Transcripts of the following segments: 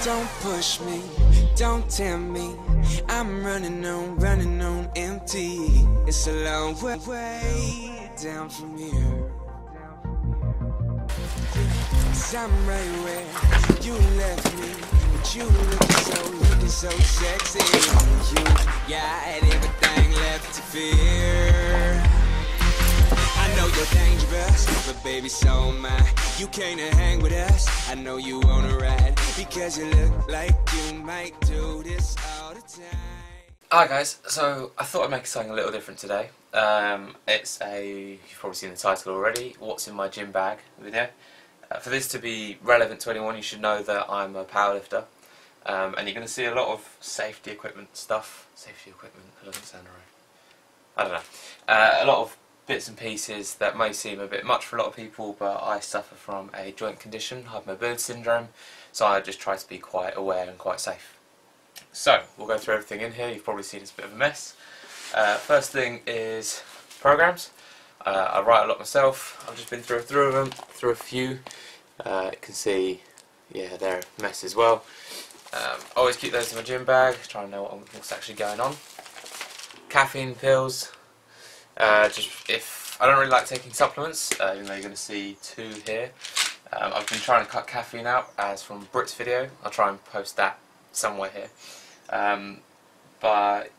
Don't push me, don't tempt me. I'm running on empty. It's a long way down from here. 'Cause I'm right where you left me, but you looking so sexy. You got everything left to fear. I know you're dangerous, but baby, so am I. You came to hang with us, I know you wanna ride, because you look like you might do this all the time. Hi guys, so I thought I'd make something a little different today. You've probably seen the title already, What's in My Gym Bag video. For this to be relevant to anyone, you should know that I'm a powerlifter. And you're going to see a lot of safety equipment stuff. Safety equipment, that doesn't sound right. I don't know. A lot of bits and pieces that may seem a bit much for a lot of people, but I suffer from a joint condition, hypermobility syndrome, so I just try to be quite aware and quite safe. So, we'll go through everything in here. You've probably seen it's a bit of a mess. First thing is programs. I write a lot myself. I've just been through a few. You can see, yeah, they're a mess as well. I always keep those in my gym bag, try and know what's actually going on. Caffeine pills. Just if I don't really like taking supplements, even though you're going to see two here. I've been trying to cut caffeine out, as from Brit's video. I'll try and post that somewhere here. But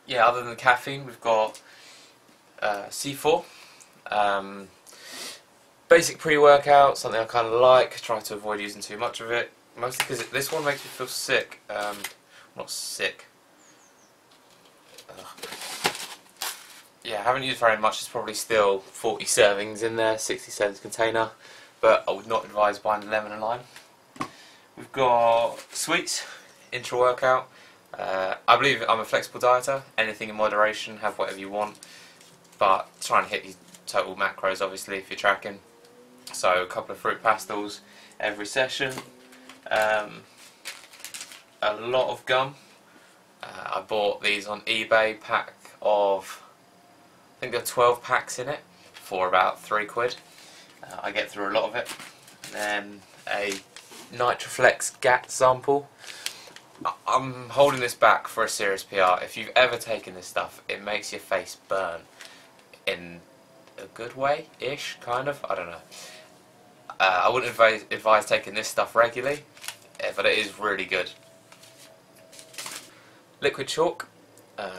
yeah, other than caffeine, we've got C4. Basic pre-workout, something I kind of like. Try to avoid using too much of it, mostly because this one makes me feel sick. Not sick. Yeah, I haven't used very much. It's probably still 40 servings in there, 60 cents container, but I would not advise buying lemon and lime. We've got sweets, intra-workout. I believe I'm a flexible dieter. Anything in moderation, have whatever you want, but try and hit your total macros, obviously, if you're tracking. So a couple of fruit pastels every session. A lot of gum. I bought these on eBay, pack of, I think there are 12 packs in it, for about £3. I get through a lot of it. And then a Nitroflex GAT sample. I'm holding this back for a serious PR. If you've ever taken this stuff, it makes your face burn in a good way-ish, kind of. I don't know. I wouldn't advise taking this stuff regularly, but it is really good. Liquid chalk.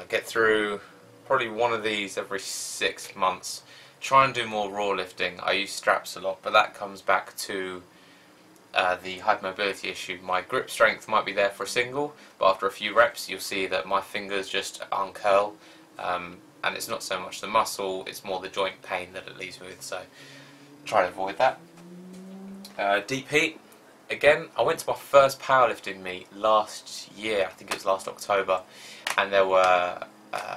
Get through probably one of these every 6 months. Try and do more raw lifting. I use straps a lot, but that comes back to the hypermobility issue. My grip strength might be there for a single, but after a few reps you'll see that my fingers just uncurl, and it's not so much the muscle, it's more the joint pain that it leaves me with, so try to avoid that. Deep heat. Again, I went to my first powerlifting meet last year, I think it was last October, and there were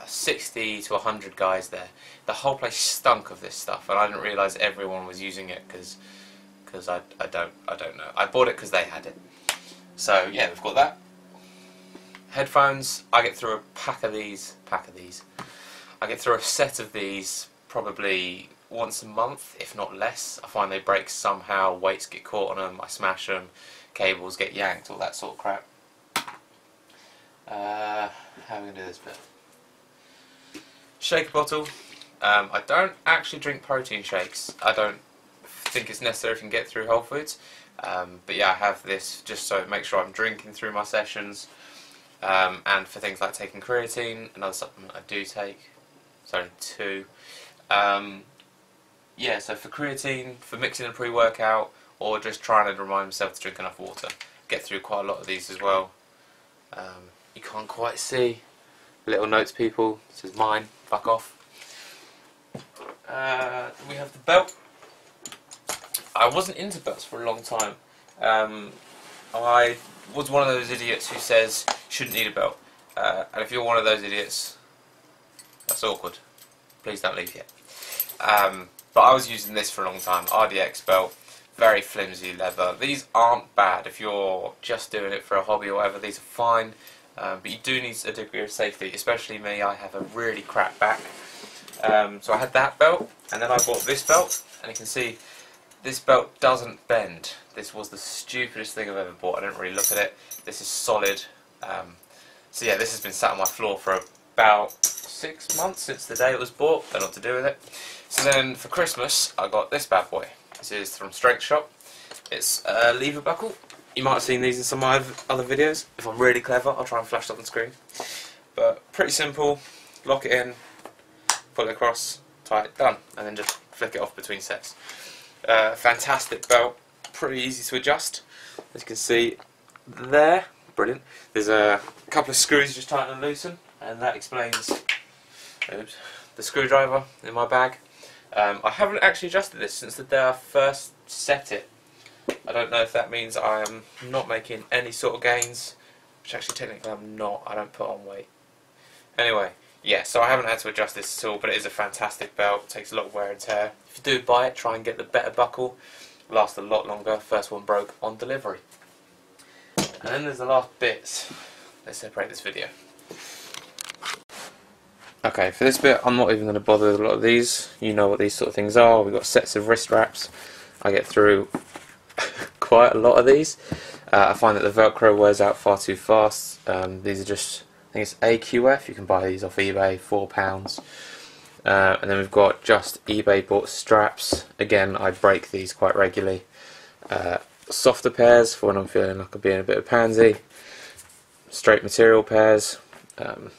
60 to 100 guys there. The whole place stunk of this stuff, and I didn't realise everyone was using it because I don't know. I bought it because they had it. So yeah, we've got that. Headphones. I get through a pack of these. I get through a set of these probably once a month, if not less. I find they break somehow. Weights get caught on them. I smash them. Cables get yanked. All that sort of crap. How are we gonna do this bit? Shaker bottle. I don't actually drink protein shakes. I don't think it's necessary if you can get through Whole Foods, but yeah, I have this just so it makes sure I'm drinking through my sessions, and for things like taking creatine, another supplement I do take. It's only 2. Yeah, so for creatine, for mixing a pre-workout, or just trying to remind myself to drink enough water. Get through quite a lot of these as well. You can't quite see. Little notes, people. This is mine. Fuck off. We have the belt. I wasn't into belts for a long time. I was one of those idiots who says you shouldn't need a belt. And if you're one of those idiots, that's awkward. Please don't leave yet. But I was using this for a long time. RDX belt, very flimsy leather. These aren't bad if you're just doing it for a hobby or whatever. These are fine. But you do need a degree of safety, especially me. I have a really crap back. So I had that belt, and then I bought this belt, and you can see This belt doesn't bend. This was the stupidest thing I've ever bought. I didn't really look at it. This is solid. So yeah, this has been sat on my floor for about 6 months since the day it was bought. Don't know what to do with it. So then for Christmas I got this bad boy. This is from Strength Shop. It's a lever buckle. You might have seen these in some of my other videos. If I'm really clever, I'll try and flash it on the screen. But pretty simple. Lock it in, pull it across, tie it, done, and then just flick it off between sets. Fantastic belt, pretty easy to adjust. As you can see there, brilliant. There's a couple of screws just tighten and loosen, and that explains the screwdriver in my bag. I haven't actually adjusted this since the day I first set it. I don't know if that means I am not making any sort of gains, which actually technically I'm not. I don't put on weight. Anyway, yeah, so I haven't had to adjust this at all, but it is a fantastic belt. It takes a lot of wear and tear. If you do buy it, try and get the better buckle. It'll last a lot longer. First one broke on delivery. And then there's the last bits. Let's separate this video. Okay, for this bit, I'm not even going to bother with a lot of these. You know what these sort of things are. We've got sets of wrist wraps. I get through quite a lot of these. I find that the Velcro wears out far too fast. These are just, I think it's AQF. You can buy these off eBay, £4. And then we've got just eBay bought straps. Again, I break these quite regularly. Softer pairs for when I'm feeling like I'm being a bit of a pansy. Straight material pairs. And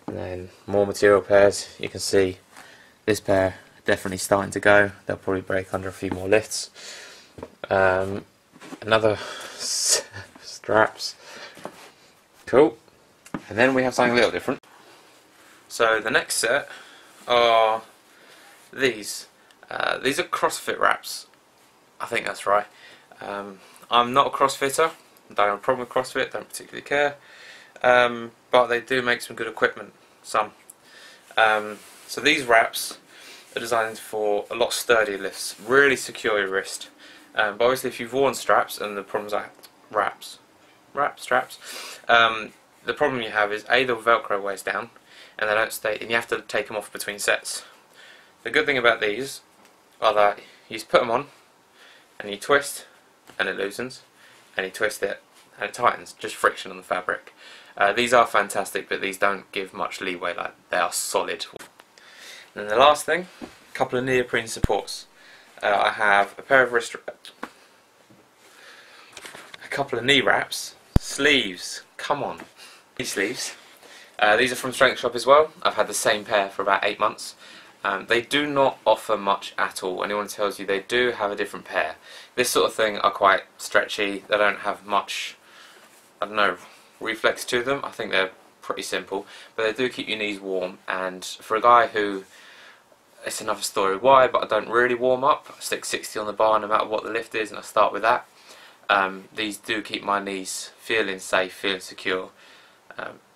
then more material pairs. You can see this pair definitely starting to go. They'll probably break under a few more lifts. Another straps. Cool. And then we have something a little different. So the next set are these. These are Crossfit Wraps. I think that's right. I'm not a CrossFitter. Don't have a problem with CrossFit. Don't particularly care. But they do make some good equipment. Some. So these wraps are designed for a lot sturdier lifts. Really secure your wrist. But obviously, if you've worn straps, and the problems are straps. The problem you have is A, the Velcro wears down, and they don't stay, and you have to take them off between sets. The good thing about these are that you just put them on, and you twist, and it loosens, and you twist it, and it tightens. Just friction on the fabric. These are fantastic, but these don't give much leeway. Like, they are solid. And then the last thing, a couple of neoprene supports. I have a pair of wrist wraps, a couple of knee wraps, sleeves. Come on, knee sleeves. These are from Strength Shop as well. I've had the same pair for about 8 months. They do not offer much at all. Anyone who tells you they do have a different pair. This sort of thing are quite stretchy. They don't have much, I don't know, reflex to them. I think they're pretty simple, but they do keep your knees warm. And for a guy who, it's another story why, but I don't really warm up. I stick 60 on the bar no matter what the lift is, and I start with that. These do keep my knees feeling safe, feeling secure.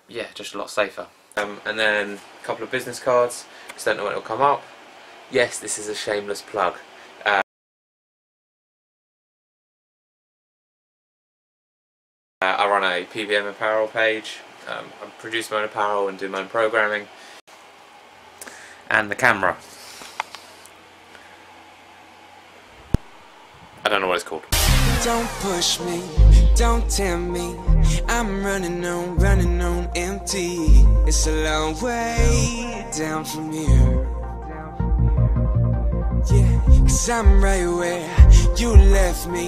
Yeah, just a lot safer. And then a couple of business cards, because I don't know when it'll come up. Yes, this is a shameless plug. I run a PVM apparel page. I produce my own apparel and do my own programming. And the camera. I don't know what it's called. Don't push me, don't tempt me. I'm running on empty. It's a long way down from here. Yeah, 'cause I'm right where you left me.